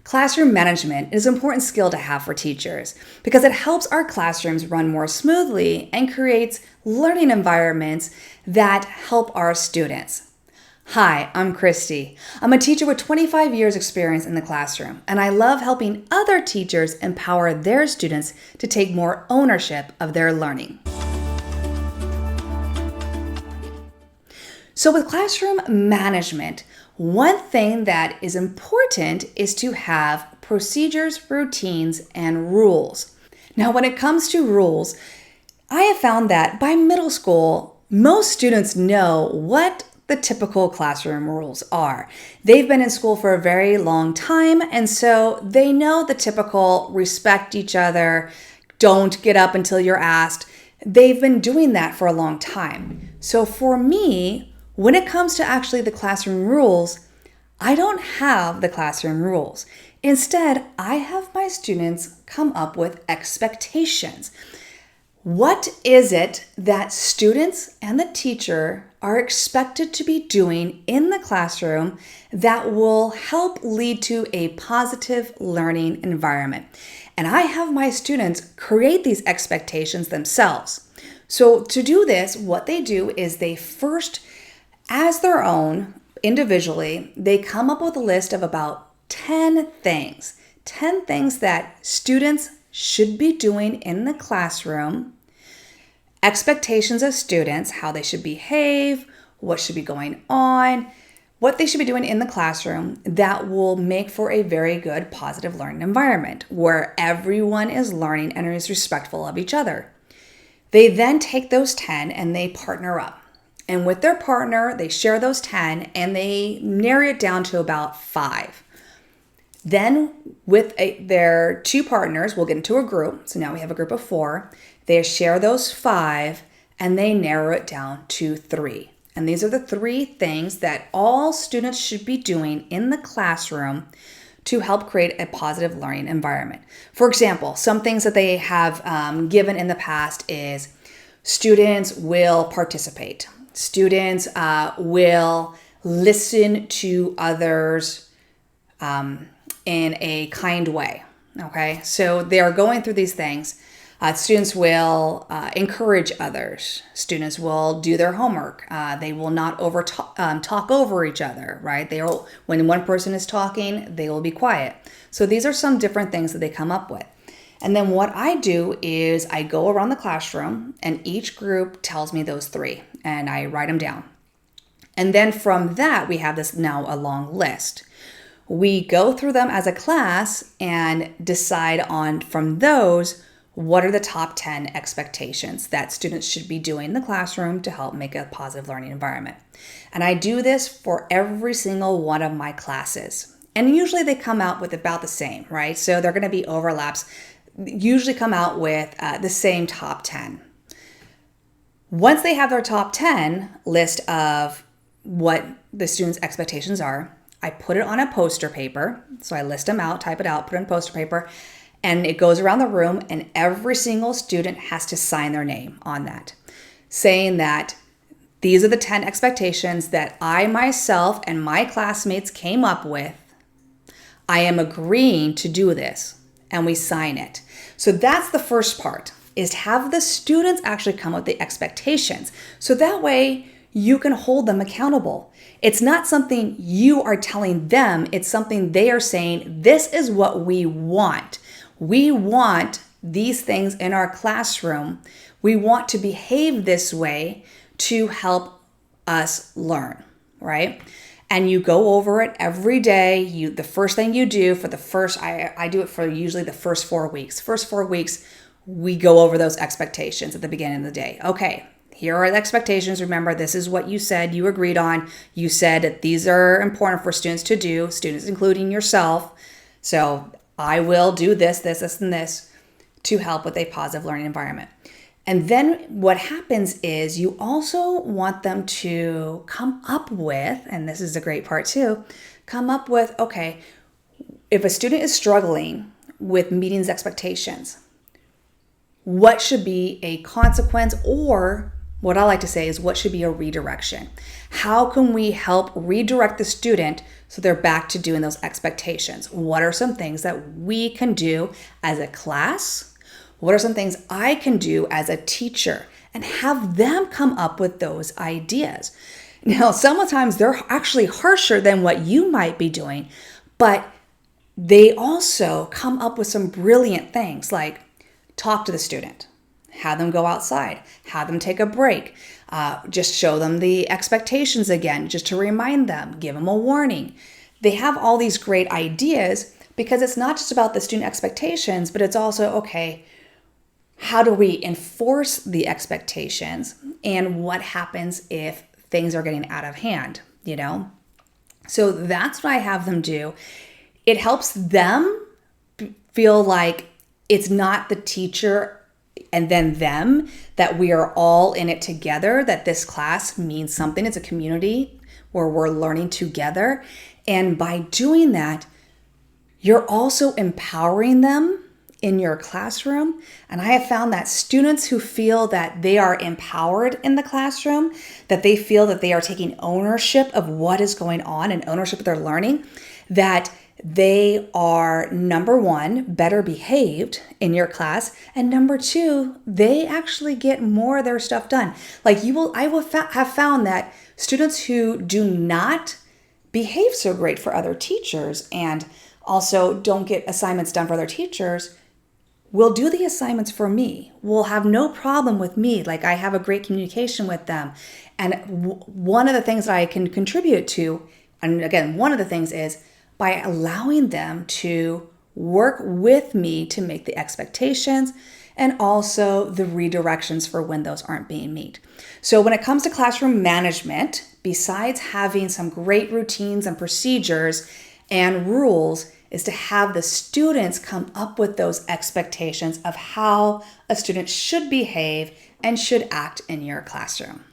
Classroom management is an important skill to have for teachers because it helps our classrooms run more smoothly and creates learning environments that help our students. Hi, I'm Christy. I'm a teacher with 25 years experience in the classroom, and I love helping other teachers empower their students to take more ownership of their learning. So with classroom management, one thing that is important is to have procedures, routines, and rules. Now, when it comes to rules, I have found that by middle school, most students know what the typical classroom rules are. They've been in school for a very long time, and so they know the typical respect each other, don't get up until you're asked. They've been doing that for a long time. So for me, when it comes to actually the classroom rules, I don't have the classroom rules. Instead, I have my students come up with expectations. What is it that students and the teacher are expected to be doing in the classroom that will help lead to a positive learning environment? And I have my students create these expectations themselves. So to do this, what they do is they first, as their own, individually, they come up with a list of about 10 things that students should be doing in the classroom, expectations of students, how they should behave, what should be going on, what they should be doing in the classroom that will make for a very good positive learning environment where everyone is learning and is respectful of each other. They then take those 10 and they partner up. And with their partner, they share those 10 and they narrow it down to about 5. Then with their two partners, we'll get into a group. So now we have a group of 4. They share those 5 and they narrow it down to 3. And these are the 3 things that all students should be doing in the classroom to help create a positive learning environment. For example, some things that they have given in the past is students will participate. Students will listen to others in a kind way, okay? So they are going through these things. Students will encourage others. Students will do their homework. They will not talk over each other, right? When one person is talking, they will be quiet. So these are some different things that they come up with. And then what I do is I go around the classroom and each group tells me those 3 and I write them down. And then from that, we have this now a long list. We go through them as a class and decide on from those, what are the top 10 expectations that students should be doing in the classroom to help make a positive learning environment. And I do this for every single one of my classes. And usually they come out with about the same, right? So they're going to be overlaps. Usually come out with the same top 10. Once they have their top 10 list of what the students' expectations are, I put it on a poster paper. So I list them out, type it out, put it on poster paper, and it goes around the room and every single student has to sign their name on that, saying that these are the 10 expectations that I myself and my classmates came up with. I am agreeing to do this, and we sign it. So that's the first part, is to have the students actually come up with the expectations. So that way you can hold them accountable. It's not something you are telling them, it's something they are saying, this is what we want. We want these things in our classroom. We want to behave this way to help us learn, right? And you go over it every day. The first thing you do for the first, I do it for usually the first 4 weeks. First 4 weeks, we go over those expectations at the beginning of the day. Okay, here are the expectations. Remember, this is what you said you agreed on. You said that these are important for students to do, students including yourself. So I will do this, and this to help with a positive learning environment. And then what happens is you also want them to come up with, and this is a great part too, come up with, okay, if a student is struggling with meeting his expectations, what should be a consequence, or what I like to say is what should be a redirection? How can we help redirect the student So they're back to doing those expectations. What are some things that we can do as a class? What are some things I can do as a teacher? And have them come up with those ideas. Now, sometimes they're actually harsher than what you might be doing, but they also come up with some brilliant things like talk to the student, have them go outside, have them take a break, just show them the expectations again, just to remind them, give them a warning. They have all these great ideas because it's not just about the student expectations, but it's also, okay, how do we enforce the expectations and what happens if things are getting out of hand, So that's what I have them do. It helps them feel like it's not the teacher and then them, that we are all in it together, that this class means something. It's a community where we're learning together. And by doing that, you're also empowering them in your classroom. And I have found that students who feel that they are empowered in the classroom, that they feel that they are taking ownership of what is going on and ownership of their learning, that they are, number one, better behaved in your class, and number two, they actually get more of their stuff done. Like I will have found that students who do not behave so great for other teachers and also don't get assignments done for other teachers will do the assignments for me, will have no problem with me. Like I have a great communication with them. And one of the things that I can contribute to, and again, one of the things is by allowing them to work with me to make the expectations and also the redirections for when those aren't being met. So when it comes to classroom management, besides having some great routines and procedures and rules, is to have the students come up with those expectations of how a student should behave and should act in your classroom.